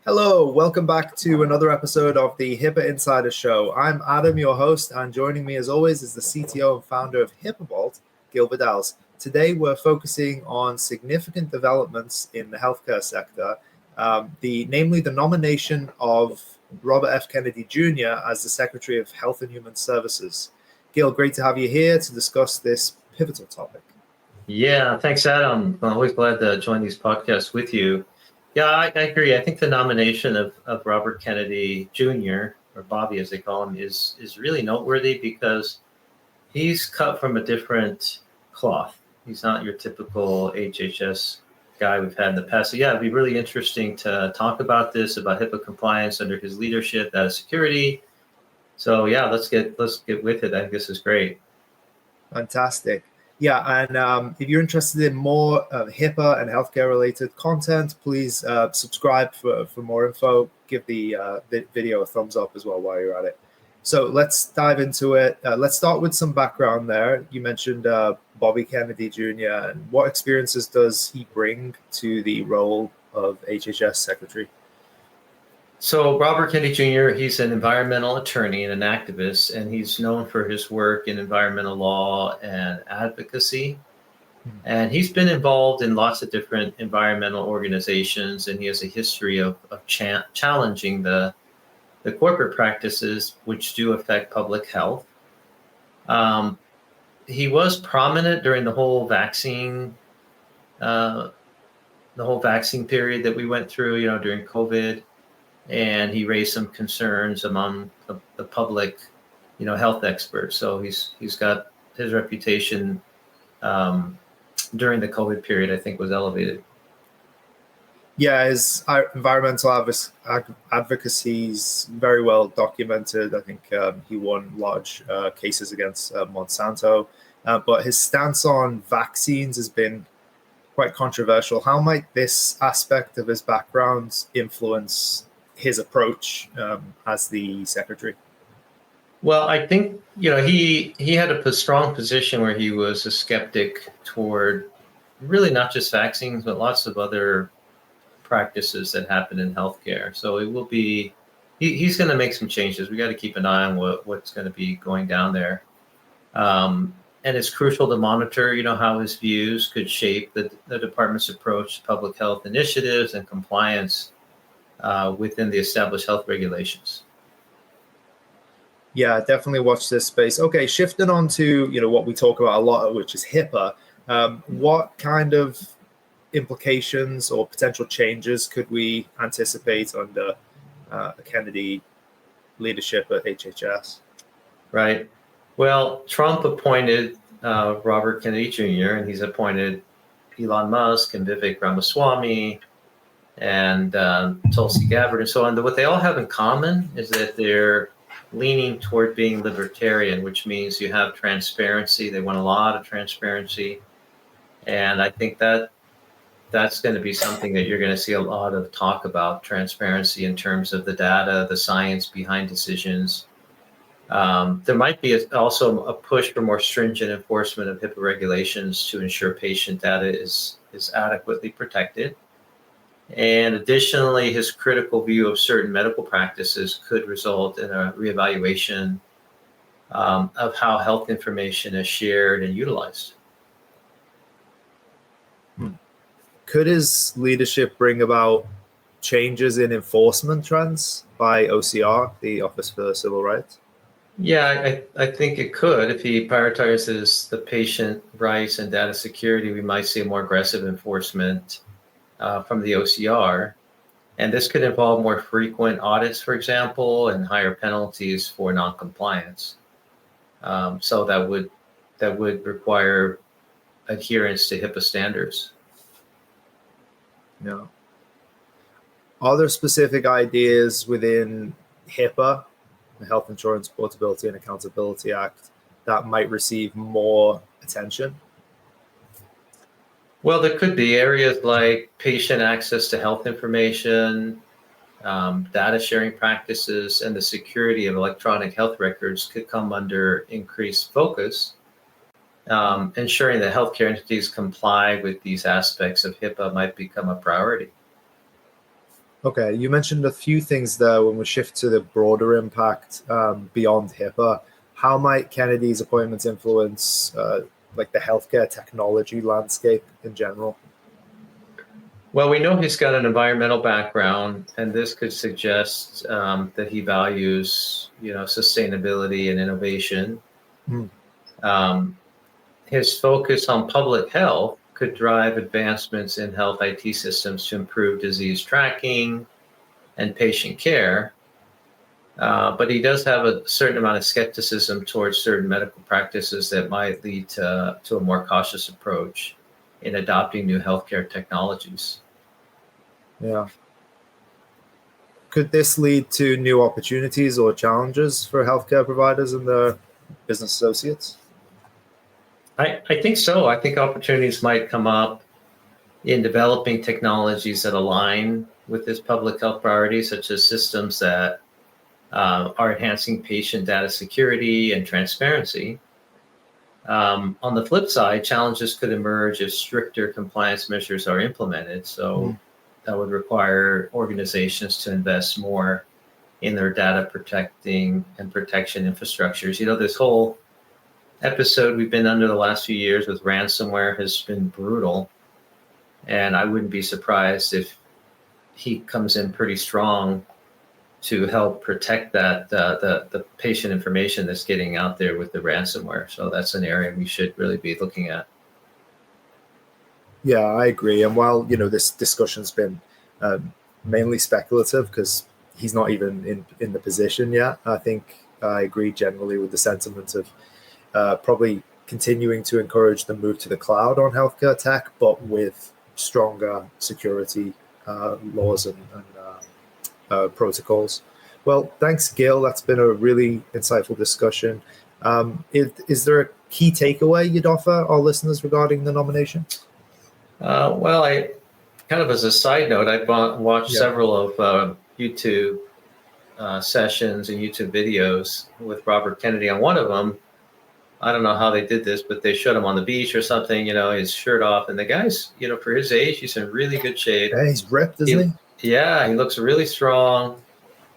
Hello, welcome back to another episode of the HIPAA Insider Show. I'm Adam, your host, and joining me as always is the CTO and founder of HIPAA Vault, Gil Vidals. Today we're focusing on significant developments in the healthcare sector, namely the nomination of Robert F. Kennedy Jr. as the Secretary of Health and Human Services. Gil, great to have you here to discuss this pivotal topic. Yeah, thanks, Adam. I'm always glad to join these podcasts with you. Yeah, I agree. I think the nomination of Robert Kennedy Jr., or Bobby as they call him, is really noteworthy because he's cut from a different cloth. He's not your typical HHS guy we've had in the past. So yeah, it'd be really interesting to talk about this, about HIPAA compliance under his leadership, data security. So yeah, let's get with it. I think this is great. Fantastic. Yeah, and if you're interested in more HIPAA and healthcare-related content, please subscribe for more info. Give the video a thumbs up as well while you're at it. So let's dive into it. Let's start with some background there. You mentioned Bobby Kennedy Jr. and what experiences does he bring to the role of HHS Secretary? So Robert Kennedy Jr., he's an environmental attorney and an activist, and he's known for his work in environmental law and advocacy. And he's been involved in lots of different environmental organizations, and he has a history of challenging the corporate practices which do affect public health. He was prominent during the whole vaccine period that we went through, during COVID. And he raised some concerns among the public, health experts. So he's got his reputation during the COVID period, I think, was elevated. Yeah, his environmental advocacy is very well documented. I think he won large cases against Monsanto, but his stance on vaccines has been quite controversial. How might this aspect of his background influence his approach as the secretary? Well, I think, he had a strong position where he was a skeptic toward really not just vaccines, but lots of other practices that happen in healthcare. So it will be, he's going to make some changes. We got to keep an eye on what's going to be going down there. And it's crucial to monitor, how his views could shape the department's approach to public health initiatives and compliance within the established health regulations. Yeah, definitely watch this space. Okay, shifting on to what we talk about a lot, which is HIPAA. What kind of implications or potential changes could we anticipate under Kennedy leadership at HHS? Right. Well, Trump appointed Robert Kennedy Jr., and he's appointed Elon Musk and Vivek Ramaswamy and Tulsi Gabbard and so on. What they all have in common is that they're leaning toward being libertarian, which means you have transparency. They want a lot of transparency. And I think that's going to be something that you're going to see a lot of talk about, transparency in terms of the data, the science behind decisions. There might be also a push for more stringent enforcement of HIPAA regulations to ensure patient data is adequately protected. And additionally, his critical view of certain medical practices could result in a reevaluation of how health information is shared and utilized. Could his leadership bring about changes in enforcement trends by OCR, the Office for Civil Rights? Yeah, I think it could. If he prioritizes the patient rights and data security, we might see a more aggressive enforcement from the OCR. And this could involve more frequent audits, for example, and higher penalties for noncompliance. So that would require adherence to HIPAA standards. No. Are there specific ideas within HIPAA, the Health Insurance Portability and Accountability Act, that might receive more attention? Well, there could be areas like patient access to health information, data sharing practices, and the security of electronic health records could come under increased focus. Ensuring that healthcare entities comply with these aspects of HIPAA might become a priority. Okay, you mentioned a few things there when we shift to the broader impact beyond HIPAA. How might Kennedy's appointments influence like the healthcare technology landscape in general? Well, we know he's got an environmental background, and this could suggest that he values, sustainability and innovation. Hmm. His focus on public health could drive advancements in health IT systems to improve disease tracking and patient care. But he does have a certain amount of skepticism towards certain medical practices that might lead to a more cautious approach in adopting new healthcare technologies. Yeah. Could this lead to new opportunities or challenges for healthcare providers and their business associates? I think so. I think opportunities might come up in developing technologies that align with his public health priorities, such as systems that are enhancing patient data security and transparency. On the flip side, challenges could emerge if stricter compliance measures are implemented. So that would require organizations to invest more in their data protecting and protection infrastructures. This whole episode we've been under the last few years with ransomware has been brutal. And I wouldn't be surprised if he comes in pretty strong to help protect that the patient information that's getting out there with the ransomware. So that's an area we should really be looking at. Yeah, I agree. And while this discussion's been mainly speculative because he's not even in the position yet, I think I agree generally with the sentiment of probably continuing to encourage the move to the cloud on healthcare tech, but with stronger security laws and protocols. Well, thanks, Gil. That's been a really insightful discussion. Is there a key takeaway you'd offer our listeners regarding the nomination? Well, I kind of as a side note, I watched several of YouTube sessions and YouTube videos with Robert Kennedy. On one of them, I don't know how they did this, but they showed him on the beach or something, his shirt off. And the guy's, for his age, he's in really good shape. Yeah, he's ripped, isn't he? Yeah, he looks really strong.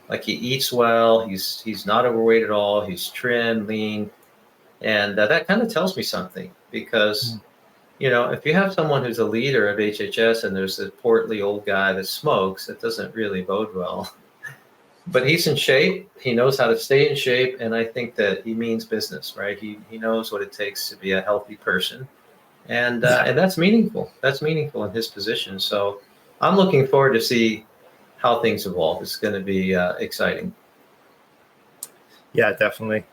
Like he eats well. He's not overweight at all. He's trim, lean. And that kind of tells me something because, if you have someone who's a leader of HHS and there's a portly old guy that smokes, it doesn't really bode well. But he's in shape. He knows how to stay in shape. And I think that he means business, right? He knows what it takes to be a healthy person. And that's meaningful. That's meaningful in his position. So I'm looking forward to see how things evolve. It's going to be exciting. Yeah, definitely.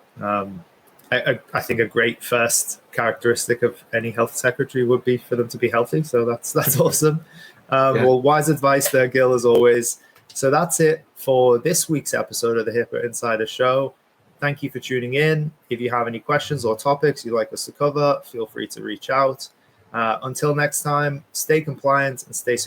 I think a great first characteristic of any health secretary would be for them to be healthy. So that's awesome. Well, wise advice there, Gil, as always. So that's it for this week's episode of the HIPAA Insider Show. Thank you for tuning in. If you have any questions or topics you'd like us to cover, feel free to reach out. Until next time, stay compliant and stay secure.